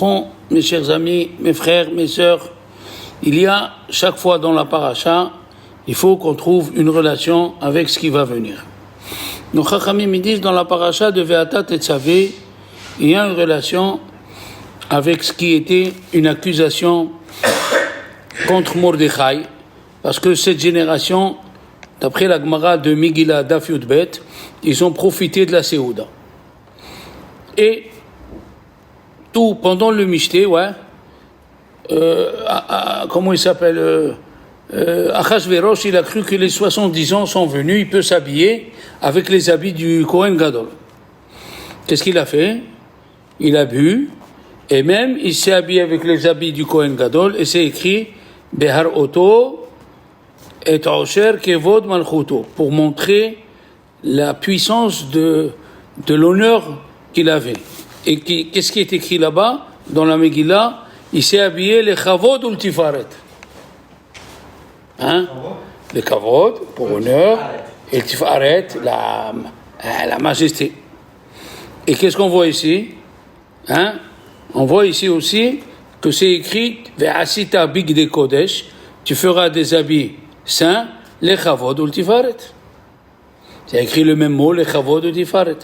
fond, mes chers amis, mes frères, mes sœurs, il y a chaque fois dans la paracha, il faut qu'on trouve une relation avec ce qui va venir. Nos Chachamim me disent dans la paracha de Ve'ata Tetzavé, il y a une relation avec ce qui était une accusation contre Mordechai, parce que cette génération, d'après la Gemara de Megillah Daf Yudbet, ils ont profité de la Séouda. Et tout pendant le Mishté, comment il s'appelle Achashverosh, il a cru que les 70 ans sont venus, il peut s'habiller avec les habits du Kohen Gadol. Qu'est-ce qu'il a fait? Il a bu, et même il s'est habillé avec les habits du Kohen Gadol, et c'est écrit Behar Oto et Osher Kevod Malchuto, pour montrer la puissance de l'honneur qu'il avait. Et qu'est-ce qui est écrit là-bas, dans la Megillah? Il s'est habillé les Chavod ou le Tifaret. Les Kavod, pour honneur, et le Tifaret, la majesté. Et qu'est-ce qu'on voit ici? On voit ici aussi que c'est écrit Ve'asita bigdei kodesh, tu feras des habits saints, les Chavod ou le Tifaret. C'est écrit le même mot, les Chavod ou le Tifaret.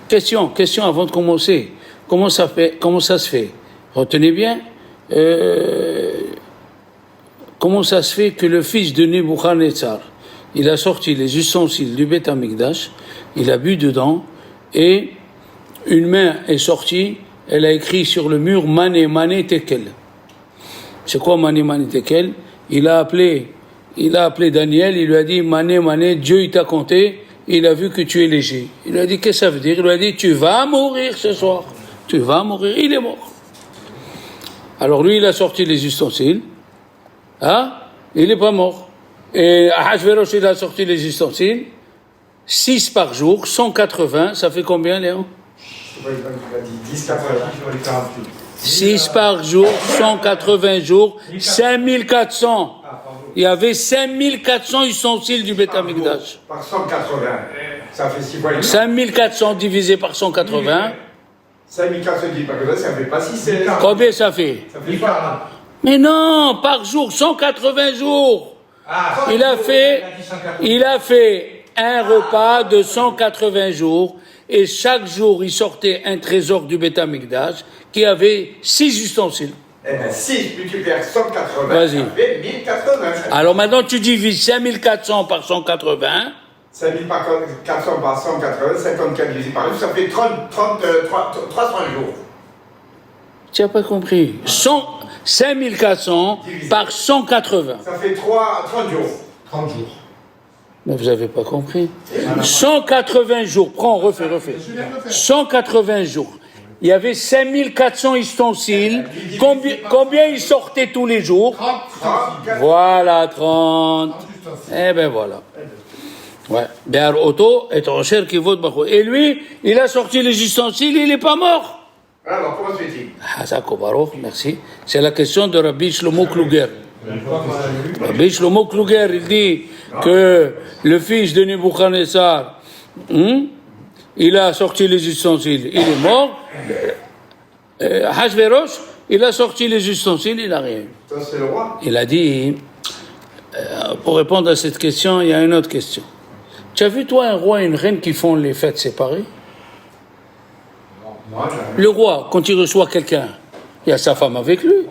Question avant de commencer. Comment ça se fait? Retenez bien. Comment ça se fait que le fils de Nebuchadnezzar, il a sorti les ustensiles du Beth Amikdash, il a bu dedans, et une main est sortie, elle a écrit sur le mur Mané, Mané, Tekel. C'est quoi Mané, Mané, Tekel? Il a appelé Daniel, il lui a dit Mané, Mané, Dieu il t'a compté, il a vu que tu es léger. Il lui a dit qu'est-ce que ça veut dire? Il lui a dit tu vas mourir ce soir. Tu vas mourir, il est mort. Alors lui il a sorti les ustensiles. Il n'est pas mort. Et Ahashverosh, il a sorti les ustensiles. 6 par jour, 180, ça fait combien, Léon? 6 par jour, 180 jours, 5400. Il y avait 5400 ustensiles du Beth Amikdash. Par 180, ça fait 6 fois. 5400 divisé par 180. 5400 divisé par 180, ça fait pas 6. Combien ça fait? Ça fait 40. Mais non, par jour, 180 jours. Il a fait un repas de 180 jours et chaque jour il sortait un trésor du Beth Amikdash qui avait 6 ustensiles. Eh bien, 6 multiplié par 180, vas-y. Ça fait 1080. Alors maintenant tu divises 5400 par 180. 5400 par 180, 54 divisé par 2, ça fait 300 jours. Tu n'as pas compris. 5400 par 180. Ça fait 30 jours. 30 jours. Mais vous n'avez pas compris. 180 jours. Prends, refais. 180 jours. Il y avait 5400 ustensiles. Combien ils sortaient tous les jours? 30. Voilà, 30. Eh ben voilà. Ouais. Béar Otto est en cher qui vote Bacho. Et lui, il a sorti les ustensiles, il n'est pas mort. Alors, comment se fait-il? Hazako Baruch, merci. C'est la question de Rabbi Shlomo Kluger. Rabbi Shlomo Kluger, il dit que le fils de Nebuchadnezzar, il a sorti les ustensiles, il est mort. Hashverosh, il a sorti les ustensiles, il n'a rien eu. Ça, c'est le roi. Il a dit, pour répondre à cette question, il y a une autre question. Tu as vu, toi, un roi et une reine qui font les fêtes séparées? Le roi, quand il reçoit quelqu'un, il y a sa femme avec lui.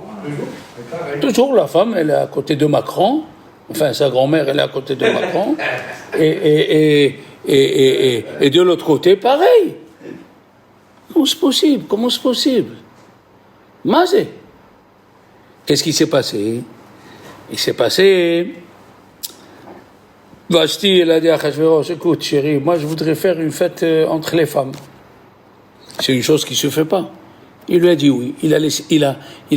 Toujours la femme, elle est à côté de Macron. Enfin, sa grand-mère, elle est à côté de Macron. Et de l'autre côté, pareil. Comment c'est possible? Mazé. Qu'est-ce qui s'est passé? Il s'est passé... Vashti, elle a dit à Achashverosh, écoute chérie, moi je voudrais faire une fête entre les femmes. C'est une chose qui ne se fait pas. Il lui a dit oui. Il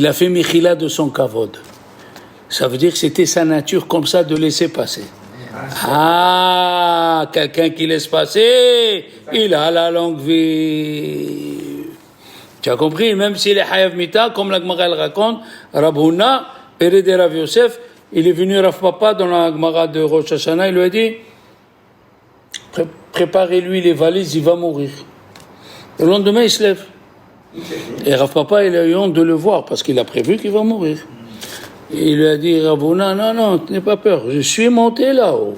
a fait Michila de son kavod. Ça veut dire que c'était sa nature comme ça de laisser passer. Quelqu'un qui laisse passer, il a la longue vie. Tu as compris? Même s'il est Hayav Mita, comme la Gemara raconte, Rab Huna, père de Rav Yosef, il est venu Rav Papa dans la Gemara de Rosh Hashanah, il lui a dit préparez-lui les valises, il va mourir. Le lendemain, il se lève. Et Rav Papa, il a eu honte de le voir parce qu'il a prévu qu'il va mourir. Et il lui a dit, Ravuna, non, n'aie pas peur, je suis monté là-haut.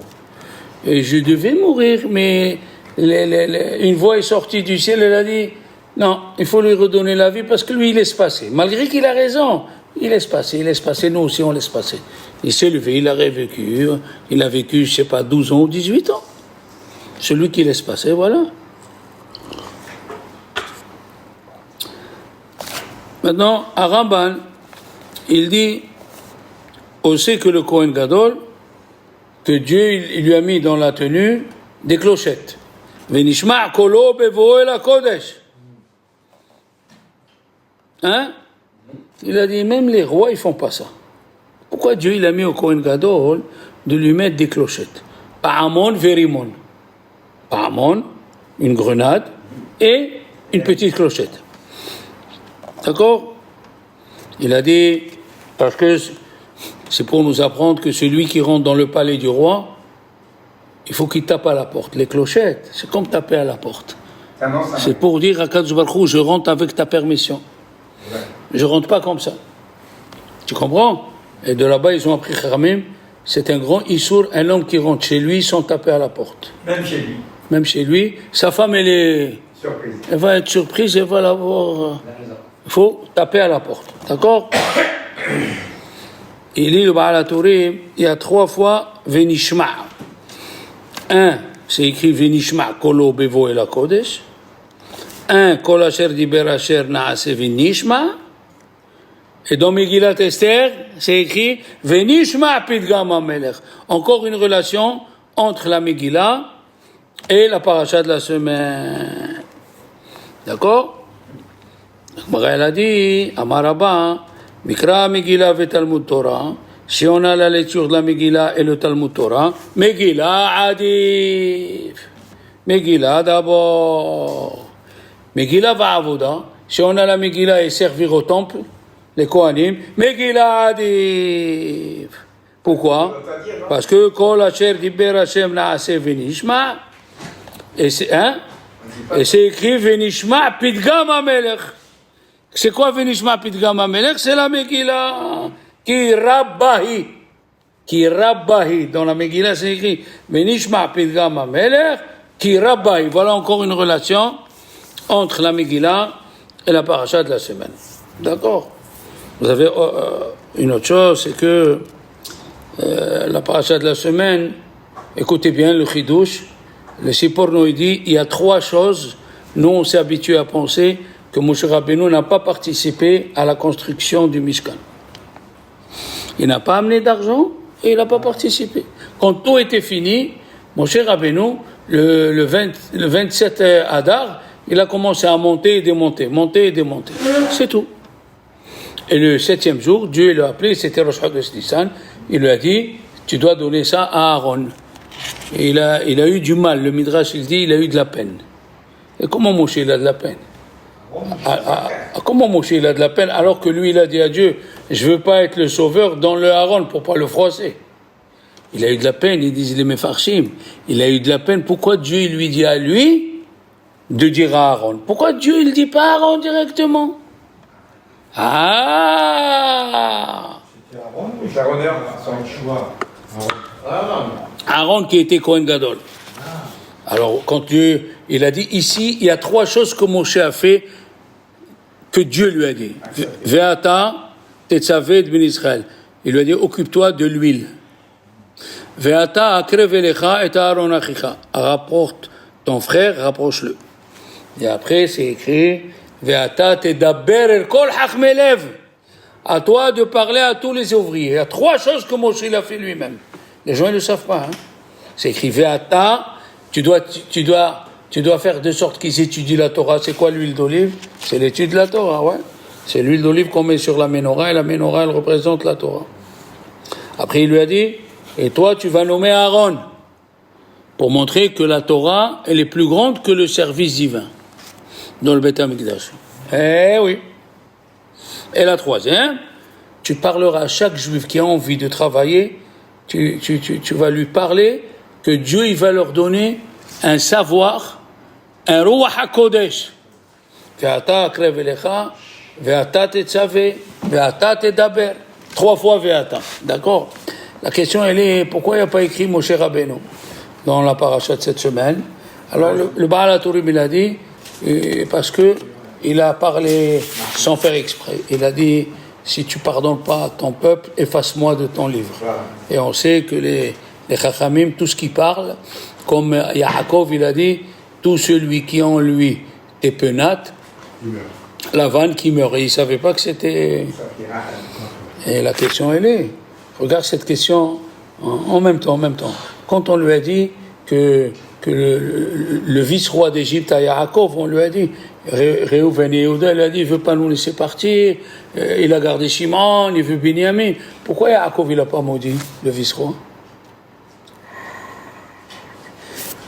Et je devais mourir, mais une voix est sortie du ciel, elle a dit, non, il faut lui redonner la vie parce que lui, il laisse passer. Malgré qu'il a raison, il laisse passer, nous aussi on laisse passer. Il s'est levé, il a vécu, il a vécu, je sais pas, 12 ans ou 18 ans. Celui qui laisse passer, voilà. Maintenant, à Ramban, il dit aussi que le Kohen Gadol, que Dieu il lui a mis dans la tenue des clochettes. Venishma' kolo bevo el hakodesh. Hein? Il a dit, même les rois, ils font pas ça. Pourquoi Dieu il a mis au Kohen Gadol de lui mettre des clochettes? Pa'amon verimon. Pa'amon, une grenade, et une petite clochette. D'accord? Il a dit, parce que c'est pour nous apprendre que celui qui rentre dans le palais du roi, il faut qu'il tape à la porte. Les clochettes, c'est comme taper à la porte. C'est pour dire à Kadosh Baruch Hu, je rentre avec ta permission. Ouais. Je rentre pas comme ça. Tu comprends? Et de là-bas, ils ont appris Khamim, c'est un grand issour, un homme qui rentre chez lui sans taper à la porte. Même chez lui. Même chez lui. Sa femme, elle est... Surprise. Elle va être surprise, elle va l'avoir... Il faut taper à la porte. D'accord? Il dit le Baal HaTurim, il y a 3 fois Venishma. 1, c'est écrit Venishma Kolo Bevo El HaKodesh. 1, Kol Asher Diber Asher Naase Venishma. Et dans Megillat Esther, c'est écrit Venishma Pidgam HaMelech. Encore une relation entre la Megillah et la paracha de la semaine. D'accord? Elle a dit, Amaraba, Mikra Megillah ve Talmud Torah, si on a la lecture de la Megillah et le Talmud Torah, Megillah Adif. Megillah d'abord. Megillah va avoda. Si on a la Megillah et servir au temple, les Kohanim, Megillah Adif. Pourquoi? Parce que Kol Asher Diber Hashem Naaseh Venishma, et c'est écrit Venishma Pidgam HaMelech. C'est quoi Venishma Pidgam HaMelech? C'est la Megillah. Ki Rabbahi. Dans la Megillah, c'est écrit Venishma Pidgam HaMelech. Ki Rabbahi. Voilà encore une relation entre la Megillah et la paracha de la semaine. D'accord? Vous avez une autre chose, c'est que la paracha de la semaine, écoutez bien le Chidouche, le Siporno il dit, il y a 3 choses, nous on s'est habitué à penser que Moshe Rabbeinu n'a pas participé à la construction du Mishkan. Il n'a pas amené d'argent et il n'a pas participé. Quand tout était fini, Moshe Rabbeinu, le 27 Adar, il a commencé à monter et démonter. C'est tout. Et le 7e jour, Dieu l'a appelé, c'était Rosh Chodesh Nissan, il lui a dit, tu dois donner ça à Aaron. Et il a eu du mal, le Midrash il dit, il a eu de la peine. Et comment Moshe il a de la peine? Comment Moshe il a de la peine alors que lui il a dit à Dieu, je veux pas être le sauveur dans le Aaron pour pas le froisser. Il a eu de la peine, ils disent les Mefarshim, il a eu de la peine. Pourquoi Dieu il lui dit à lui de dire à Aaron? Pourquoi Dieu il dit pas à Aaron directement? C'était Aaron ou Aaron son choix? Aaron qui était Kohen Gadol. Alors quand Dieu il a dit ici, il y a 3 choses que Moshe a fait que Dieu lui a dit. Ve'ata tetzaved ben Israël. Il lui a dit occupe-toi de l'huile. Ve'ata akrev elecha et Aaron achicha. Rapporte ton frère, rapproche-le. Et après c'est écrit Ve'ata tedaber el kol chachmei lev. À toi de parler à tous les ouvriers. Il y a 3 choses que Moshe il a fait lui-même. Les gens ne le savent pas. C'est écrit Ve'ata. Tu dois faire de sorte qu'ils étudient la Torah. C'est quoi l'huile d'olive? C'est l'étude de la Torah, ouais. C'est l'huile d'olive qu'on met sur la menorah, et la menorah, elle représente la Torah. Après, il lui a dit, et toi, tu vas nommer Aaron, pour montrer que la Torah, elle est plus grande que le service divin, dans le Beth Amikdash. Eh oui. Et la 3e, tu parleras à chaque juif qui a envie de travailler, tu vas lui parler que Dieu, il va leur donner un savoir, un Ruach HaKodesh, Ve'ata akrev elecha, ve'ata tetzave, ve'ata tedaber. 3 fois ve'ata. D'accord? La question, elle est, pourquoi il n'y a pas écrit Moshe Rabbeinu dans la paracha de cette semaine? Alors, le Baal HaTurim, il a dit, parce que il a parlé sans faire exprès. Il a dit, si tu pardonnes pas à ton peuple, efface-moi de ton livre. Et on sait que les Chachamim, tout ce qui parle, comme Yaakov, il a dit, tout celui qui en lui est penate, la vanne qui meurt. Et il ne savait pas que c'était... Et la question, elle est... Regarde cette question en même temps. Quand on lui a dit que le vice-roi d'Égypte à Yaakov, on lui a dit, Réhouven et Yehuda, il a dit, il ne veut pas nous laisser partir, il a gardé Shimon, il veut Binyamin. Pourquoi Yaakov, il n'a pas maudit le vice-roi?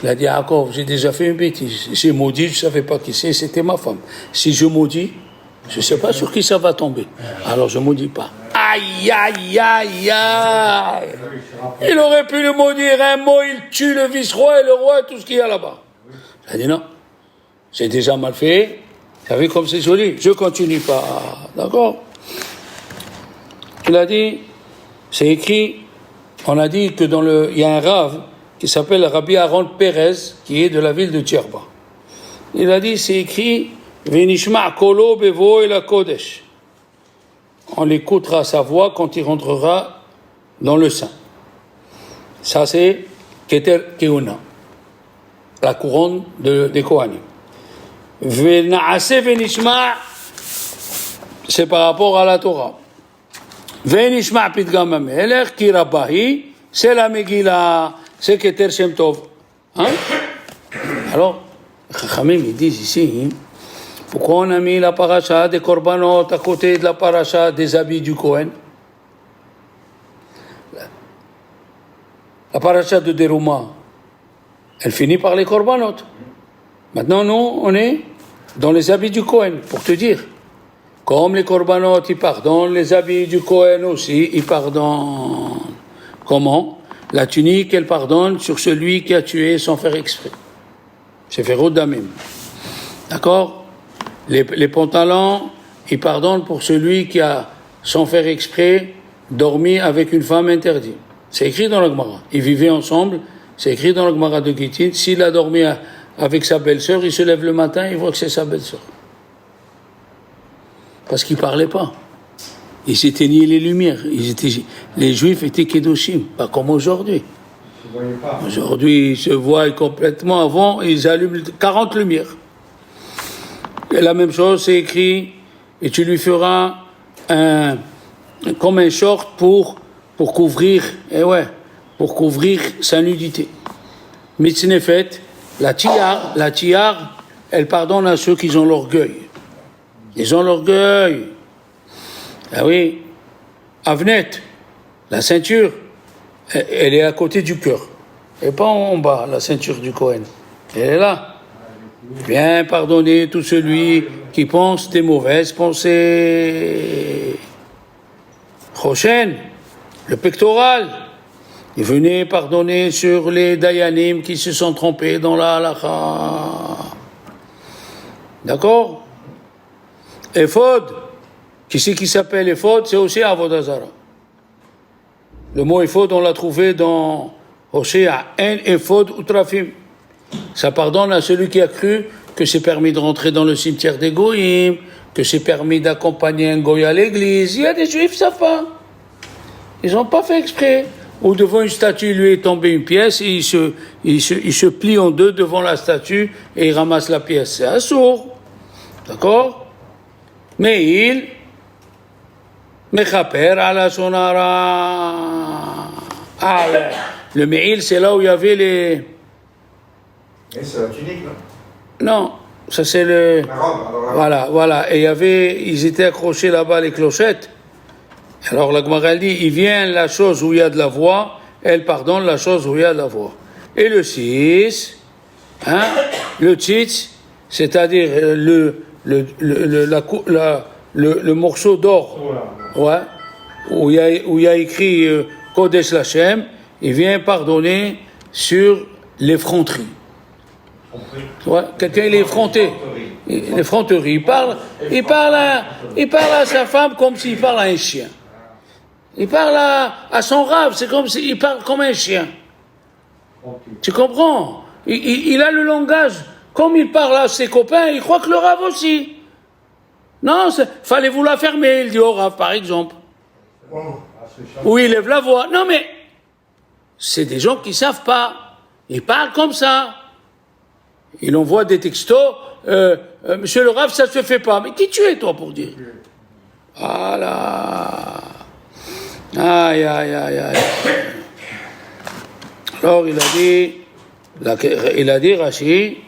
Il a dit, Yaakov, j'ai déjà fait une bêtise. J'ai maudit, je ne savais pas qui c'est, c'était ma femme. Si je maudis, je ne sais pas sur qui ça va tomber. Alors je ne maudis pas. Aïe, aïe, aïe, aïe. Il aurait pu le maudire un mot, il tue le vice-roi et le roi et tout ce qu'il y a là-bas. Il a dit non, c'est déjà mal fait. Vous savez comme c'est joli, je continue pas. D'accord? Il a dit, c'est écrit, on a dit que il y a un rave qui s'appelle Rabbi Aaron Perez, qui est de la ville de Djerba. Il a dit, c'est écrit, Venishma kolo bevo el kodesh. On l'écoutera sa voix quand il rentrera dans le sein. Ça c'est Keter Keuna, la couronne des Kohanim. Ve'na'ase venishma, c'est par rapport à la Torah. Ve'nishma pidgam hamelech ki rabbahi, c'est la Megillah, c'est Keter Shem Tov. Hein? Alors, les Chachamim ils disent ici, pourquoi on a mis la paracha des korbanot à côté de la paracha des habits du Kohen? La paracha de Dérouma, elle finit par les korbanot. Maintenant, nous, on est dans les habits du Kohen, pour te dire. Comme les korbanot, ils pardonnent, les habits du Kohen aussi, ils pardonnent. Comment? La tunique, elle pardonne sur celui qui a tué sans faire exprès. C'est Féroud Damim. D'accord? Les pantalons, ils pardonnent pour celui qui a, sans faire exprès, dormi avec une femme interdite. C'est écrit dans la Gemara. Ils vivaient ensemble, c'est écrit dans la Gemara de Gittin. S'il a dormi avec sa belle-sœur, il se lève le matin, il voit que c'est sa belle-sœur. Parce qu'ils ne parlaient pas. Ils s'éteignaient les lumières. Les Juifs étaient Kedoshim, pas comme aujourd'hui. Aujourd'hui, ils se voient complètement. Avant, ils allument 40 lumières. Et la même chose, c'est écrit, et tu lui feras comme un short pour couvrir, pour couvrir sa nudité. Mitznefet, la tiare, elle pardonne à ceux qui ont l'orgueil. Ils ont l'orgueil. Ah oui. Avnet, la ceinture, elle est à côté du cœur. Elle n'est pas en bas, la ceinture du Kohen. Elle est là. Viens pardonner tout celui qui pense des mauvaises pensées. Prochaine, le pectoral. Et venez pardonner sur les dayanim qui se sont trompés dans la halakha. D'accord? Ephod. Qui c'est qui s'appelle Ephod? C'est aussi Avodah Zara. Le mot Ephod, on l'a trouvé dans Hosea. En Ephod utrafim. Ça pardonne à celui qui a cru que c'est permis de rentrer dans le cimetière des Goïm, que c'est permis d'accompagner un Goï à l'église. Il y a des Juifs, ça pas. Ils n'ont pas fait exprès. Ou devant une statue, il lui est tombé une pièce, et il se plie en deux devant la statue et il ramasse la pièce. C'est un sourd. D'accord? Mais il mechaper ala sonara. Ah, le me'il, c'est là où il y avait les... Et c'est la tunique, non? Non, ça c'est le... La robe, alors, Voilà. Et ils étaient accrochés là-bas, les clochettes. Alors la Gemara dit, il vient la chose où il y a de la voix, elle pardonne la chose où il y a de la voix. Et le 6, le tzitz, c'est-à-dire le morceau d'or, où il y a écrit Kodesh Lachem, il vient pardonner sur l'effronterie. Ouais, quelqu'un il est effronté. l'effronterie. Il parle à sa femme comme s'il parle à un chien. Il parle à son rave, c'est comme s'il parle comme un chien. Tu comprends? Il a le langage, comme il parle à ses copains, il croit que le rave aussi. Non, fallait vous la fermer, il dit au rave, par exemple. Ou il lève la voix. Non, mais c'est des gens qui savent pas. Ils parlent comme ça. Il envoie des textos. Monsieur le rave, ça se fait pas. Mais qui tu es, toi, pour dire? Voilà. Aïe, aïe, aïe, aïe. Alors, il a dit, Rashi,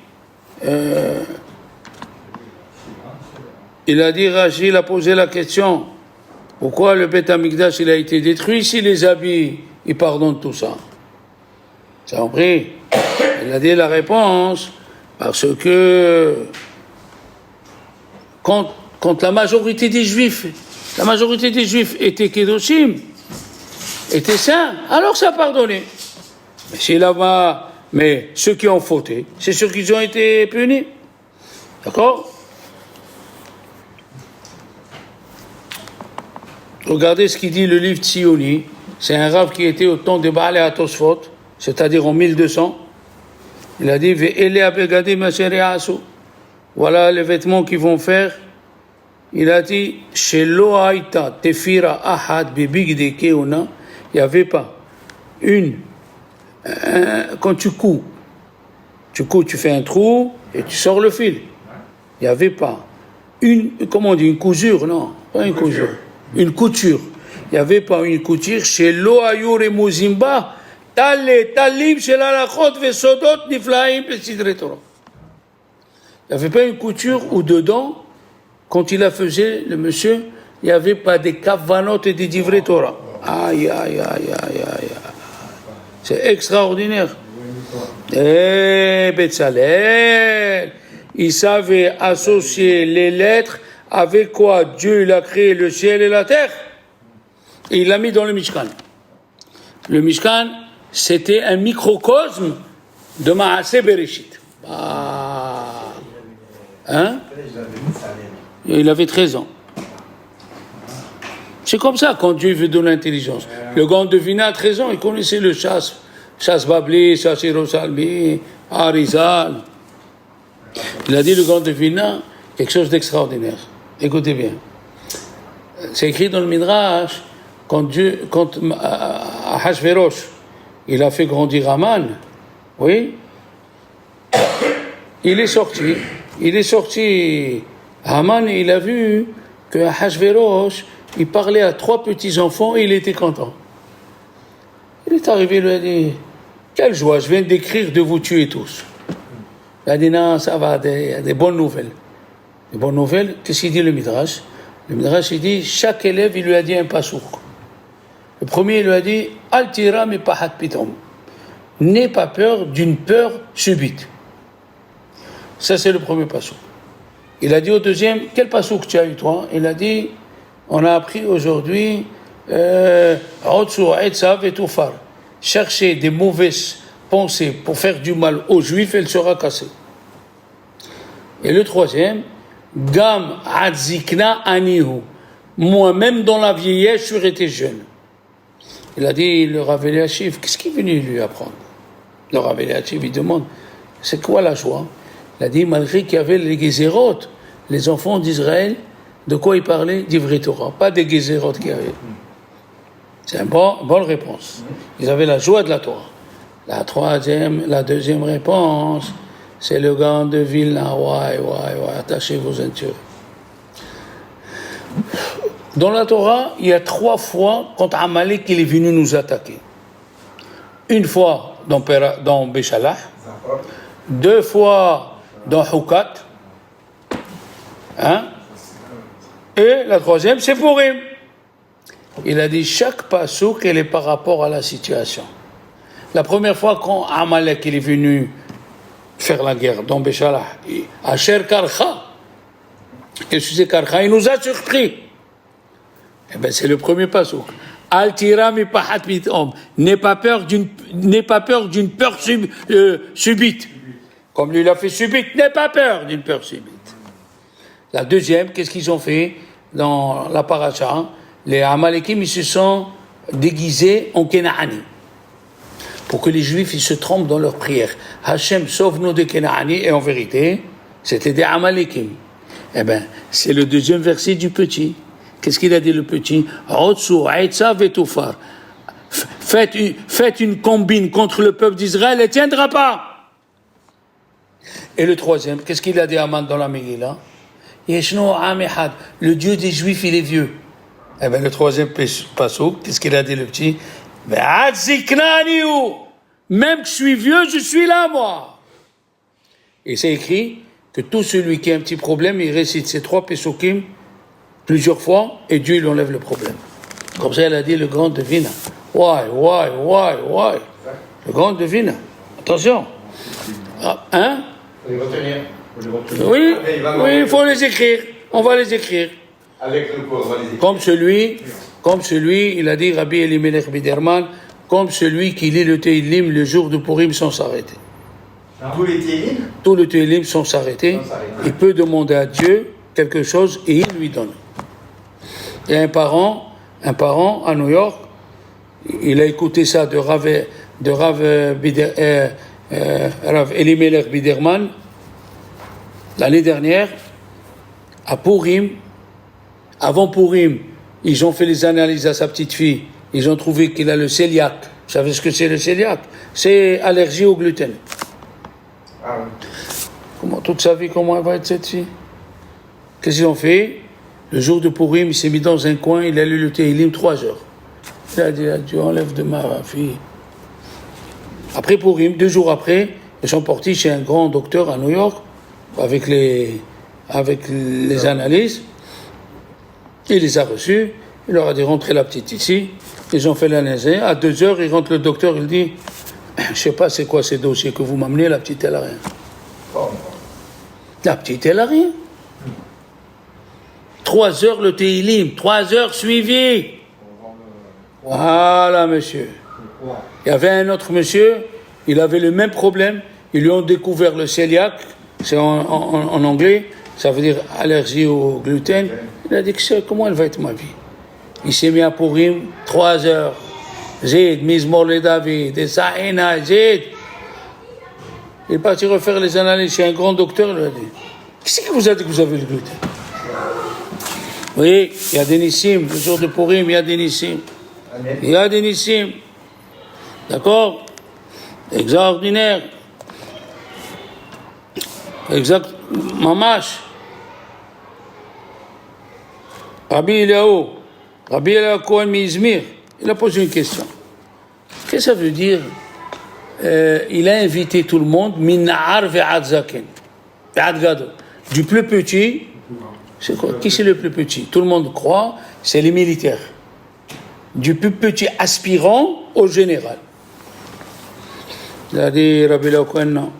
il a posé la question, pourquoi le Beth Amikdash il a été détruit si les habits, ils pardonnent tout ça? Ça a compris? Il a dit la réponse, parce que quand la majorité des Juifs étaient Kedoshim, étaient saints, alors ça a pardonné. Mais ceux qui ont fauté, c'est ceux qui ont été punis. D'accord? Regardez ce qu'il dit le livre Tzioni. C'est un rave qui était au temps de Baal et Atosfot, c'est-à-dire en 1200. Il a dit voilà les vêtements qu'ils vont faire. Il a dit Shelo Haïta Tefira Ahad Bebigde Keona. Il n'y avait pas quand tu couds, tu fais un trou et tu sors le fil. Il n'y avait pas une cousure, non, pas une cousure. Une couture. Il n'y avait pas une couture chez Loayur et Muzimba, Talib, chez l'Alachot, Vesodot, Niflaim, Pesidre Torah. Il n'y avait pas une couture où dedans, quand il la faisait, le monsieur, il n'y avait pas des kavanotes et des divrei Torah. Aïe, aïe, aïe, aïe, aïe. C'est extraordinaire. Betzalel, il savait associer les lettres avec quoi Dieu il a créé le ciel et la terre. Et il l'a mis dans le Mishkan. Le Mishkan, c'était un microcosme de Maaseh Bereshit. Il avait 13 ans. C'est comme ça quand Dieu veut donner l'intelligence. Le grand devina à 13 ans, il connaissait le chasse Babli, chasse Hirosalmi, Arizal. Il a dit le grand devina quelque chose d'extraordinaire. Écoutez bien. C'est écrit dans le Midrash, quand Ahashverosh, il a fait grandir Haman, oui, il est sorti, Haman, il a vu que Ahashverosh, il parlait à 3 petits-enfants et il était content. Il est arrivé, il lui a dit, quelle joie, je viens d'écrire de vous tuer tous. Il a dit, non, ça va, il y a des bonnes nouvelles. Les bonnes nouvelles, qu'est-ce qu'il dit le Midrash? Le Midrash, il dit, chaque élève, il lui a dit un pasouk. Le premier, il lui a dit, Al tira mi pahat pitom. N'aie pas peur d'une peur subite. Ça, c'est le premier pasouk. Il a dit au deuxième, quel pasouk tu as eu, toi? Il a dit, on a appris aujourd'hui, chercher des mauvaises pensées pour faire du mal aux Juifs, elle sera cassée. Et le troisième, Gam adzikna anihu. Moi-même dans la vieillesse, je suis resté jeune. Il a dit, le Rav Eliashiv, qu'est-ce qu'il est venu lui apprendre? Le Rav Eliashiv, il demande, c'est quoi la joie? Il a dit, malgré qu'il y avait les Gézérot, les enfants d'Israël, de quoi ils parlaient? Divrei Torah, pas des Gézérot qui arrivent. C'est une bonne réponse. Ils avaient la joie de la Torah. La deuxième réponse, c'est le gars de Vilna. Ouais, attachez vos ceintures. Dans la Torah, il y a 3 fois quand Amalek il est venu nous attaquer. Une fois dans Béchalah, 2 fois dans Hukat, et la 3e, c'est Purim. Il a dit chaque pasouk, elle est par rapport à la situation. La première fois quand Amalek il est venu faire la guerre dans Béchalah, Asher Karcha, qu'est-ce que c'est Karcha? Il nous a surpris. Eh bien, c'est le premier pasouk. Al tira mi pahat pitom. N'aie pas peur d'une peur subite. Comme lui, il a fait subite. N'aie pas peur d'une peur subite. La deuxième, qu'est-ce qu'ils ont fait dans la paracha? Les Amalekim, ils se sont déguisés en Kenaani. Pour que les Juifs, ils se trompent dans leurs prières. Hachem, sauve-nous de Kenaani. Et en vérité, c'était des Amalekim. Eh bien, c'est le deuxième verset du petit. Qu'est-ce qu'il a dit le petit? Faites une combine contre le peuple d'Israël, elle ne tiendra pas. Et le troisième, qu'est-ce qu'il a dit Aman dans la Megillah? Le Dieu des Juifs, il est vieux. Eh bien, le troisième passouk, qu'est-ce qu'il a dit le petit? Même que je suis vieux, je suis là, moi. Et c'est écrit que tout celui qui a un petit problème, il récite ces 3 pesukim plusieurs fois, et Dieu il enlève le problème. Comme ça, il a dit le grand devina. Why? Le grand devina. Attention. Hein? Faut les retenir. Oui, il faut les écrire. On va les écrire. Avec le cours, on va les écrire. Comme celui, il a dit Rabbi Elimelech Biderman, comme celui qui lit le Tehillim le jour de Purim sans s'arrêter. Tous les Tehillim? Tout le Tehillim sans s'arrêter. Il peut demander à Dieu quelque chose et il lui donne. Il y a un parent à New York, il a écouté ça de Rav Elimelech Biderman l'année dernière à Purim. Avant Purim, ils ont fait les analyses à sa petite fille. Ils ont trouvé qu'il a le cœliaque. Vous savez ce que c'est le cœliaque? C'est allergie au gluten. Ah oui. Toute sa vie, comment elle va être cette fille? Qu'est-ce qu'ils ont fait? Le jour de Purim, il s'est mis dans un coin, il a lu le Tehillim 3 heures. Il a dit, Dieu enlève de ma fille. Après Purim, 2 jours après, ils sont partis chez un grand docteur à New York, avec les analyses. Il les a reçus, il leur a dit, rentrez la petite ici. Ils ont fait l'analyse. À 2 heures, il rentre le docteur, il dit, je ne sais pas c'est quoi ces dossiers que vous m'amenez, la petite, elle a rien. La petite, elle a rien. 3 heures le Tehillim, 3 heures suivies. Voilà, monsieur. Il y avait un autre monsieur, il avait le même problème. Ils lui ont découvert le cœliaque, c'est en anglais, ça veut dire allergie au gluten. Il a dit que comment elle va être ma vie? Il s'est mis à Purim 3 heures. Zid, Mizmor le David, et Sa'ina, Zid. Il est parti refaire les analyses chez un grand docteur, il lui a dit, qui c'est qui vous a dit que vous avez le gluten? Oui, il y a des nissim, le jour de Purim, il y a des nissim. Il y a des nissim. D'accord? Extraordinaire. Exact. Mamash. Rabbi Eliaou Cohen Mizmir, il a posé une question. Qu'est-ce que ça veut dire? Il a invité tout le monde, min na'ar ve'ad zaken, ve'ad gadol. Du plus petit, c'est quoi? Qui c'est le plus petit? Tout le monde croit, c'est les militaires. Du plus petit aspirant au général. Il a dit, Rabbi Eliaou Cohen, non.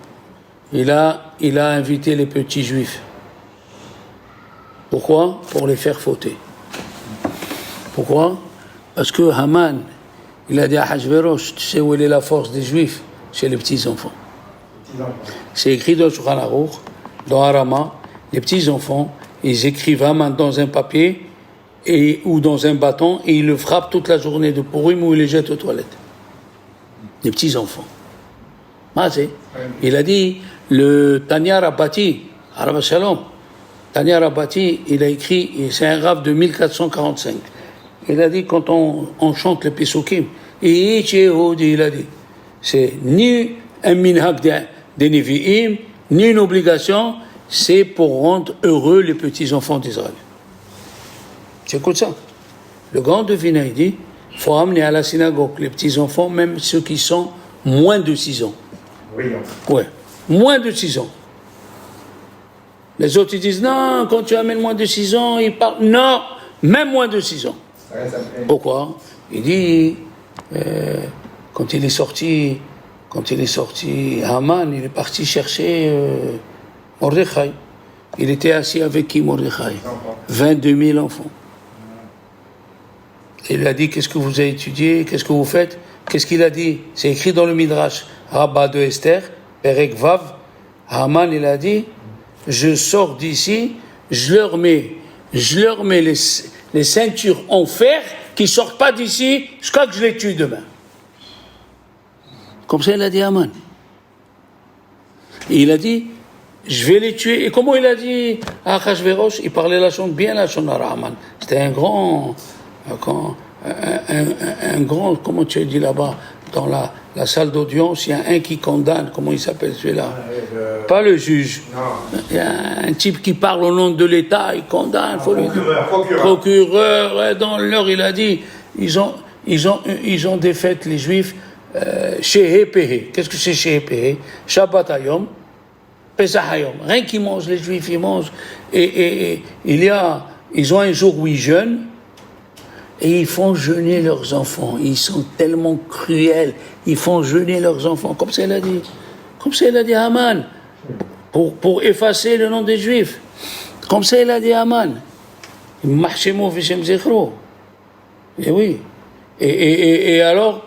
Il a invité les petits juifs. Pourquoi? Pour les faire fauter. Pourquoi? Parce que Haman, il a dit à Hachvérosh, tu sais où est la force des juifs? Chez les petits-enfants. C'est écrit dans le Shulchan Aruch, dans Arama, les petits-enfants, ils écrivent Haman dans un papier ou dans un bâton et ils le frappent toute la journée de Purim ou ils les jettent aux toilettes. Les petits-enfants. Il a dit, le Tanya Rabati, Arab Shalom, Tanya Rabati, il a écrit, et c'est un rave de 1445. Il a dit, quand on chante les Pesukim, il a dit, c'est ni un minhag des Nevi'im, ni une obligation, c'est pour rendre heureux les petits-enfants d'Israël. C'est comme ça. Le grand devina, il dit, il faut amener à la synagogue les petits-enfants, même ceux qui sont moins de 6 ans. Oui, Ouais, moins de 6 ans. Les autres, ils disent, non, quand tu amènes moins de 6 ans, ils parlent. Non, même moins de 6 ans. Pourquoi? Il dit, quand il est sorti, Haman, il est parti chercher Mordechai. Il était assis avec qui, Mordechai? 22 000 enfants. Il lui a dit, qu'est-ce que vous avez étudié? Qu'est-ce que vous faites? Qu'est-ce qu'il a dit? C'est écrit dans le Midrash, Rabbah de Esther, Perek Vav. Haman, il a dit, je sors d'ici, je leur mets les ceintures en fer qui ne sortent pas d'ici jusqu'à que je les tue demain. Comme ça, il a dit Haman. Et il a dit, je vais les tuer. Et comment il a dit à Achashverosh? Il parlait bien la Shonara Haman. C'était un grand, comment tu as dit là-bas, dans la salle d'audience, il y a un qui condamne, comment il s'appelle celui-là? Pas le juge. Non. Il y a un type qui parle au nom de l'État, il condamne. Procureur. Dans l'heure, il a dit, ils ont défait les Juifs chez Hepehe. Qu'est-ce que c'est chez Hepehe? Shabbat Hayom, Pesach Hayom. Rien qu'ils mangent, les Juifs, ils mangent. Et ils ont un jour où ils jeûnent, et ils font jeûner leurs enfants. Ils sont tellement cruels. Ils font jeûner leurs enfants. Comme ça, il a dit. Comme ça, il a dit Haman. Pour effacer le nom des Juifs. Comme ça, il a dit Haman. Mahshemo Vishem Zechro. Et oui. Et alors,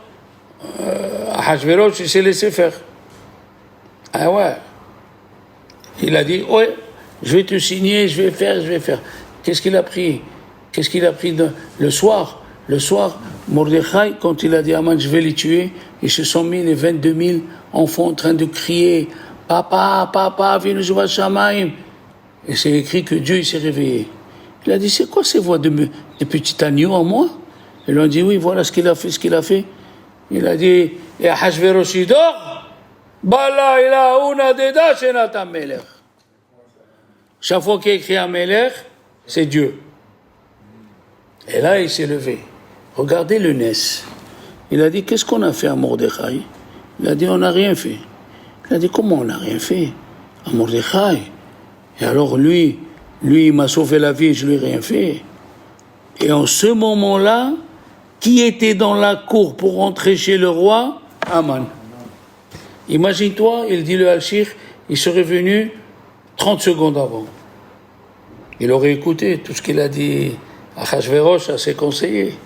Ahashverosh, il s'est laissé faire. Ah ouais. Il a dit, ouais, je vais te signer, je vais faire. Qu'est-ce qu'il a pris le soir? Le soir, Mordechai, quand il a dit à Haman, je vais les tuer, ils se sont mis les 22 000 enfants en train de crier, Papa, viens nous voir Shamaim. Et c'est écrit que Dieu, il s'est réveillé. Il a dit, c'est quoi ces voix de petits agneaux en moi? Ils lui ont dit, oui, voilà ce qu'il a fait. Il a dit, et Ahashverosh il dort, Bala ila una deda shenata melech. Chaque fois qu'il écrit un melech, c'est Dieu. Et là, il s'est levé. Regardez le Nes. Il a dit, qu'est-ce qu'on a fait à Mordechai? Il a dit, on n'a rien fait. Il a dit, comment on n'a rien fait à Mordechai? Et alors lui, il m'a sauvé la vie et je lui ai rien fait. Et en ce moment-là, qui était dans la cour pour rentrer chez le roi? Haman. Imagine-toi, il dit le Hachir, il serait venu 30 secondes avant. Il aurait écouté tout ce qu'il a dit Achashverosh à ses conseillers,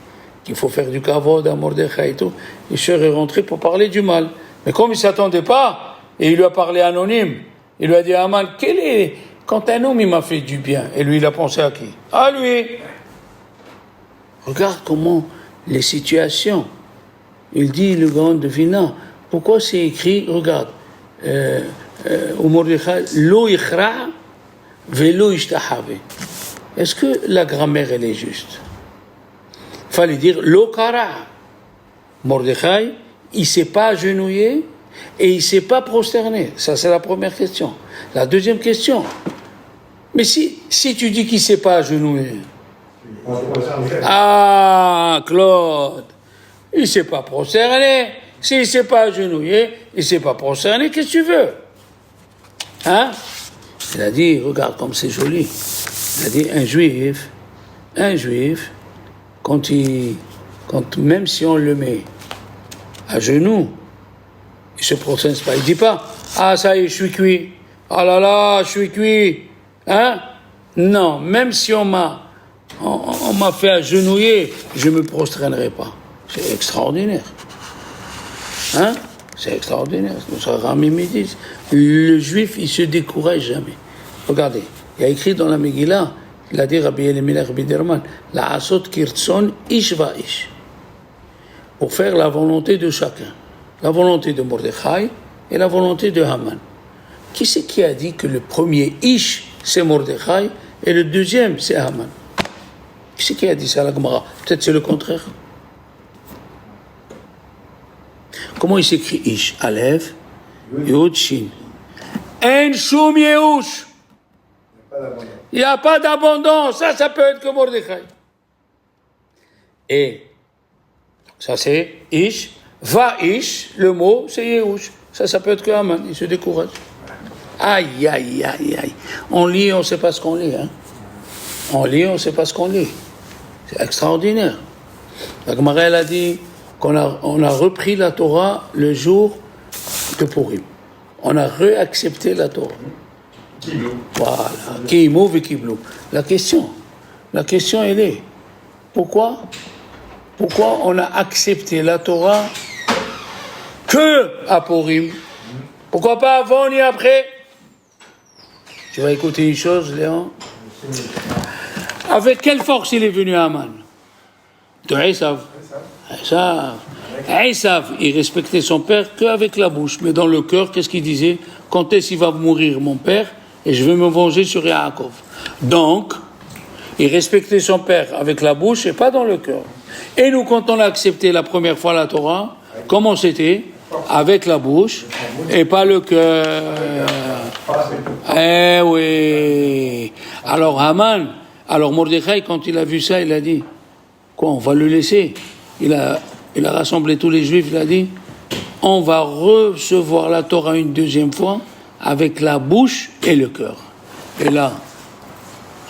qu'il faut faire du kavod à Mordechai et tout. Il serait rentré pour parler du mal. Mais comme il ne s'attendait pas, et il lui a parlé anonyme, il lui a dit à Haman, quand un homme il m'a fait du bien, et lui il a pensé à qui? À lui. Regarde comment les situations, il dit le grand de Vina, pourquoi c'est écrit, regarde, au Mordechai, lo ichra velo ishtahave. Est-ce que la grammaire, elle est juste? Il fallait dire l'okara. Mordechai, il ne s'est pas agenouillé et il ne s'est pas prosterné. Ça, c'est la première question. La deuxième question, mais si tu dis qu'il ne s'est pas agenouillé. Ah, Claude, il ne s'est pas prosterné. S'il ne s'est pas agenouillé, il ne s'est pas prosterné, qu'est-ce que tu veux? Hein? Il a dit, regarde comme c'est joli. Il a dit, un juif, même si on le met à genoux, il ne se prosterne pas. Il ne dit pas, ah ça y est, je suis cuit. Ah là là, je suis cuit. Hein? Non, même si on m'a fait agenouiller, je ne me prosternerai pas. C'est extraordinaire. Hein? C'est extraordinaire. Le juif, il ne se décourage jamais. Regardez, il y a écrit dans la Megillah, il a dit Rabbi Elimelech Biderman, la asot kirtson ish va ish. Pour faire la volonté de chacun. La volonté de Mordechai et la volonté de Haman. Qui c'est qui a dit que le premier ish, c'est Mordechai, et le deuxième, c'est Haman? Qui c'est qui a dit ça à la Gemara? Peut-être c'est le contraire. Comment il s'écrit ish? Aleph, Yod, Shin. En shum yehush. Il n'y a pas d'abondance. Ça peut être que Mordechai. Et ça c'est ish. Va ish, le mot c'est yehush. Ça peut être que Haman. Il se décourage. Aïe, aïe, aïe, aïe. On lit, on ne sait pas ce qu'on lit. Hein? On lit, on ne sait pas ce qu'on lit. C'est extraordinaire. La Gemara, elle a dit qu'on a repris la Torah le jour de Purim. On a réaccepté la Torah. Kiblou. Voilà. Kiimou et Kiblou. La question, elle est, pourquoi on a accepté la Torah que à Purim? Pourquoi pas avant ni après? Tu vas écouter une chose, Léon? Avec quelle force il est venu à Aman? De Esav. Esav, il respectait son père qu'avec la bouche, mais dans le cœur, qu'est-ce qu'il disait? Quand est-ce qu'il va mourir mon père et je vais me venger sur Yaakov. Donc, il respectait son père avec la bouche et pas dans le cœur. Et nous, quand on a accepté la première fois la Torah, comment c'était? Avec la bouche et pas le cœur. Eh oui. Alors alors Mordechai, quand il a vu ça, il a dit, quoi, on va le laisser? Il a rassemblé tous les Juifs, il a dit, on va recevoir la Torah une deuxième fois avec la bouche et le cœur. Et là,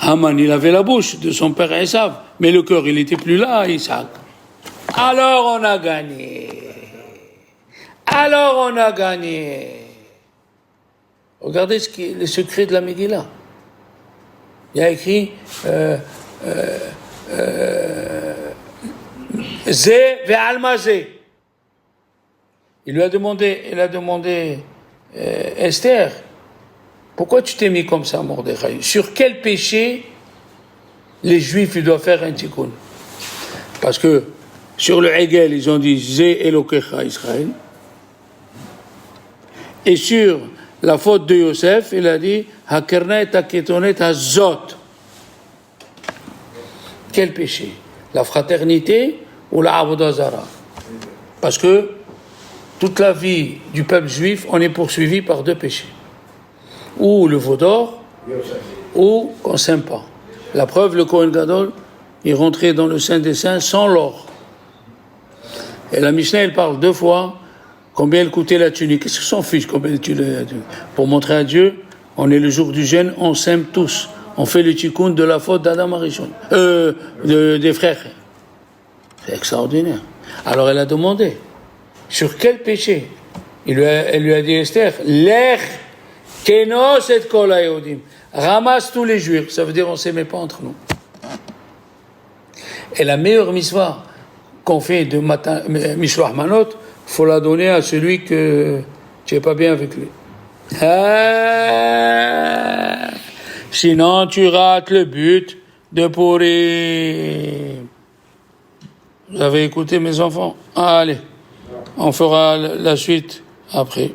Haman, il avait la bouche de son père Esav, mais le cœur, il n'était plus là, Isaac. Alors on a gagné. Regardez ce qui est le secret de la Megillah. Il y a écrit Zé ve'alma zé. Il a demandé Esther, pourquoi tu t'es mis comme ça, Mordechai? Sur quel péché les Juifs ils doivent faire un tikkun? Parce que sur le Hegel, ils ont dit Zé Elokecha Israël. Et sur la faute de Yosef, il a dit Hakernet Haketonet Hazot. Quel péché? La fraternité ou la Avodah Zara? Parce que toute la vie du peuple juif, on est poursuivi par deux péchés. Ou le veau d'or, ou qu'on ne s'aime pas. La preuve, le Kohen Gadol, il rentrait dans le Saint des Saints sans l'or. Et la Mishnah, elle parle deux fois combien elle coûtait la tunique. Qu'est-ce que s'en fiche combien elle coûtait la tunique? Pour montrer à Dieu, on est le jour du jeûne, on s'aime tous. On fait le tikkun de la faute d'Adam Arishon, des frères. C'est extraordinaire. Alors elle a demandé, sur quel péché? Elle lui a dit, Esther, Lech kenos et kol hayehudim. Ramasse tous les juifs. Ça veut dire on ne s'aimait pas entre nous. Et la meilleure mitzvah qu'on fait de matin, Mishloach Manot, il faut la donner à celui que tu n'es pas bien avec lui. Sinon, tu rates le but de Purim. Vous avez écouté, mes enfants? Allez, on fera la suite après.